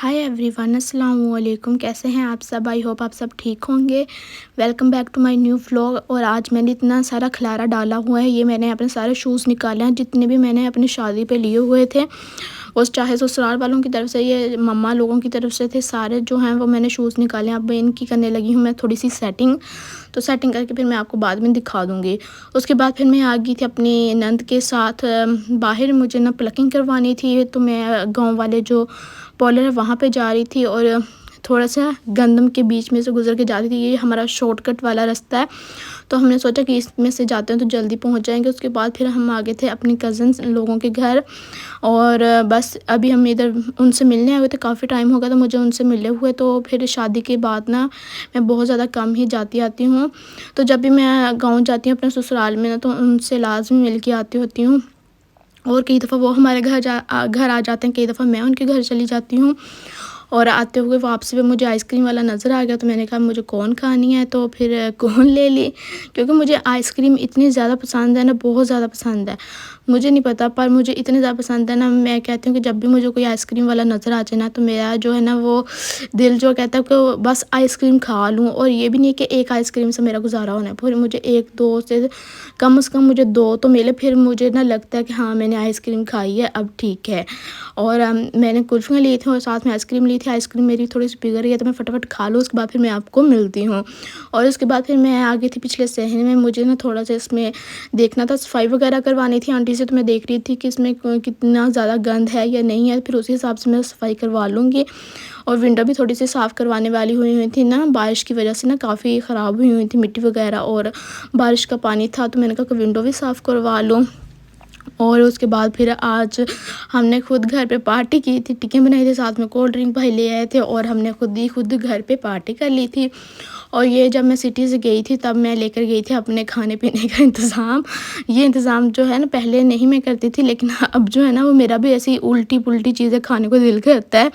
Hi everyone, अस्सलाम वालेकुम। कैसे हैं आप सब? आई होप आप सब ठीक होंगे। Welcome back to my new vlog. और आज मैंने इतना सारा खलारा डाला हुआ है। ये मैंने अपने सारे शूज़ निकाले हैं जितने भी मैंने अपनी शादी पे लिए हुए थे। और चाहे ससुराल वालों की तरफ से ये मम्मा लोगों की तरफ से थे, सारे जो हैं वो मैंने शूज़ निकाले हैं। अब मैं इनकी करने लगी हूँ मैं थोड़ी सी सेटिंग। तो सेटिंग करके फिर मैं आपको बाद में दिखा दूँगी। उसके बाद फिर मैं आ गई थी अपनी नंद के साथ बाहर। मुझे ना प्लकिंग करवानी थी, तो मैं गाँव वाले जो पार्लर है वहाँ पे जा रही थी और थोड़ा सा गंदम के बीच में से गुजर के जा रही थी। ये हमारा शॉर्टकट वाला रास्ता है, तो हमने सोचा कि इसमें से जाते हैं तो जल्दी पहुँच जाएंगे। उसके बाद फिर हम आ गए थे अपनी कज़न्स लोगों के घर। और बस अभी हम इधर उनसे मिलने आए हुए थे। काफ़ी टाइम हो गया था मुझे उनसे मिले हुए। तो फिर शादी के बाद ना मैं बहुत ज़्यादा कम ही जाती आती हूँ। तो जब भी मैं गाँव जाती हूँ अपने ससुराल में ना, तो उनसे लाजमी मिल के आती होती हूँ। और कई दफ़ा वो हमारे घर आ जाते हैं, कई दफ़ा मैं उनके घर चली जाती हूँ। और आते हुए वापसी पे मुझे आइसक्रीम वाला नज़र आ गया, तो मैंने कहा मुझे कौन खानी है, तो फिर कौन ले ली। क्योंकि मुझे आइसक्रीम इतनी ज़्यादा पसंद है ना, बहुत ज़्यादा पसंद है। मुझे नहीं पता, पर मुझे इतनी ज़्यादा पसंद है ना, मैं कहती हूँ कि जब भी मुझे कोई आइसक्रीम वाला नज़र आ जाए ना, तो मेरा जो है ना वो दिल जो कहता है कि बस आइसक्रीम खा लूँ। और ये भी नहीं कि एक आइसक्रीम से मेरा गुजारा होना है, फिर मुझे 1-2 से कम मुझे 2 तो मिले, फिर मुझे ना लगता है कि हाँ मैंने आइसक्रीम खाई है, अब ठीक है। और मैंने कुल्फ़ियाँ ली थी और साथ में आइसक्रीम ली थी। आइसक्रीम मेरी थोड़ी सी पिघल गई है, तो मैं फटाफट खा लूँ, उसके बाद फिर मैं आपको मिलती हूँ। और उसके बाद फिर मैं आ गई थी पिछले सहन में। मुझे ना थोड़ा सा इसमें देखना था, सफाई वगैरह करवानी थी आंटी से। तो मैं देख रही थी कि इसमें कितना ज़्यादा गंद है या नहीं है, फिर उसी हिसाब से मैं सफाई करवा लूँगी। और विंडो भी थोड़ी सी साफ़ करवाने वाली हुई थी ना, बारिश की वजह से ना काफ़ी ख़राब हुई थी मिट्टी वगैरह, और बारिश का पानी था, तो मैंने कहा कि विंडो भी साफ़ करवा लूँ। और उसके बाद फिर आज हमने खुद घर पे पार्टी की थी, टिक्की बनाई थी, साथ में कोल्ड ड्रिंक भाई ले आए थे, और हमने खुद घर पे पार्टी कर ली थी। और ये जब मैं सिटी से गई थी तब मैं लेकर गई थी अपने खाने पीने का इंतज़ाम। ये इंतज़ाम जो है ना पहले नहीं मैं करती थी, लेकिन अब जो है ना वो मेरा भी ऐसी उल्टी पुल्टी चीज़ें खाने को दिल करता है।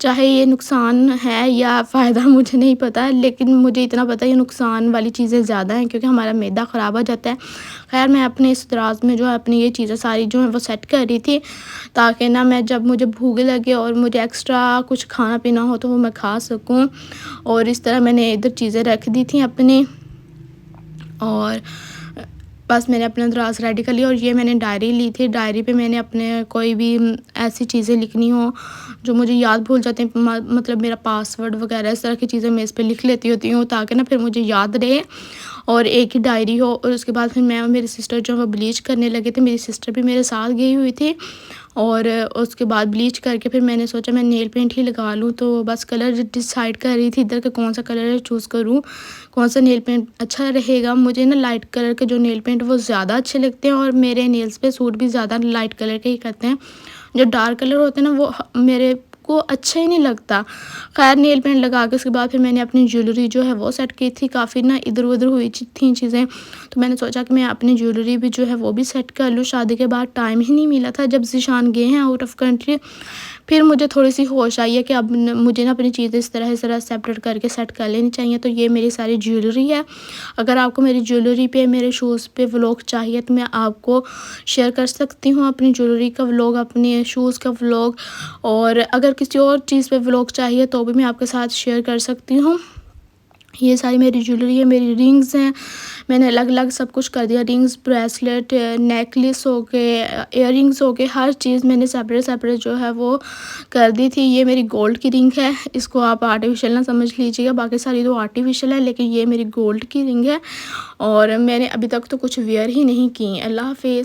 चाहे ये नुकसान है या फ़ायदा मुझे नहीं पता, लेकिन मुझे इतना पता है ये नुकसान वाली चीज़ें ज़्यादा हैं, क्योंकि हमारा मैदा ख़राब हो जाता है। ख़ैर मैं अपने इस दराज़ में जो है अपनी ये चीज़ें सारी जो है वो सेट कर रही थी, ताकि ना मैं जब मुझे भूख लगे और मुझे एक्स्ट्रा कुछ खाना पीना हो तो वो मैं खा सकूँ। और इस तरह मैंने इधर चीज़ें रख दी थी अपनी। और बस मैंने अपना दराज़ रेडी कर लिया। और ये मैंने डायरी ली थी, डायरी पे मैंने अपने कोई भी ऐसी चीज़ें लिखनी हो जो मुझे याद भूल जाते हैं, मतलब मेरा पासवर्ड वगैरह इस तरह की चीज़ें मैं इस पे लिख लेती होती हूँ, ताकि ना फिर मुझे याद रहे और एक ही डायरी हो। और उसके बाद फिर मैं और मेरी सिस्टर जो वो ब्लीच करने लगे थे, मेरी सिस्टर भी मेरे साथ गई हुई थी। और उसके बाद ब्लीच करके फिर मैंने सोचा मैं नेल पेंट ही लगा लूँ। तो बस कलर डिसाइड कर रही थी इधर के कौन सा कलर चूज़ करूँ, कौन सा नेल पेंट अच्छा रहेगा। मुझे ना लाइट कलर के जो नेल पेंट वो ज़्यादा अच्छे लगते हैं, और मेरे नेल्स पे सूट भी ज़्यादा लाइट कलर के ही करते हैं। जो डार्क कलर होते हैं ना वो मेरे को अच्छा ही नहीं लगता। खैर नेल पेंट लगा के उसके बाद फिर मैंने अपनी ज्वेलरी जो है वो सेट की थी। काफ़ी ना इधर उधर हुई थी चीज़ें, तो मैंने सोचा कि मैं अपनी ज्वेलरी भी जो है वो भी सेट कर लूँ। शादी के बाद टाइम ही नहीं मिला था, जब ज़ीशान गए हैं आउट ऑफ कंट्री, फिर मुझे थोड़ी सी होश आई है कि अब मुझे ना अपनी चीज़ें इस तरह सेपरेट करके सेट कर लेनी चाहिए। तो ये मेरी सारी ज्वेलरी है। अगर आपको मेरी ज्वेलरी पे, मेरे शूज़ पे व्लॉग चाहिए तो मैं आपको शेयर कर सकती हूँ, अपनी ज्वेलरी का व्लॉग, अपने शूज़ का व्लॉग। और अगर किसी और चीज़ पे व्लॉग चाहिए तो भी मैं आपके साथ शेयर कर सकती हूँ। ये सारी मेरी ज्वेलरी है, मेरी रिंग्स हैं, मैंने अलग-अलग सब कुछ कर दिया। रिंग्स, ब्रेसलेट, नेकलेस हो गए, इयररिंग्स हो गए, हर चीज़ मैंने सेपरेट जो है वो कर दी थी। ये मेरी गोल्ड की रिंग है, इसको आप आर्टिफ़िशियल ना समझ लीजिएगा, बाकी सारी तो आर्टिफ़िशियल है, लेकिन ये मेरी गोल्ड की रिंग है। और मैंने अभी तक तो कुछ वियर ही नहीं की। अल्लाह हाफ़िज़।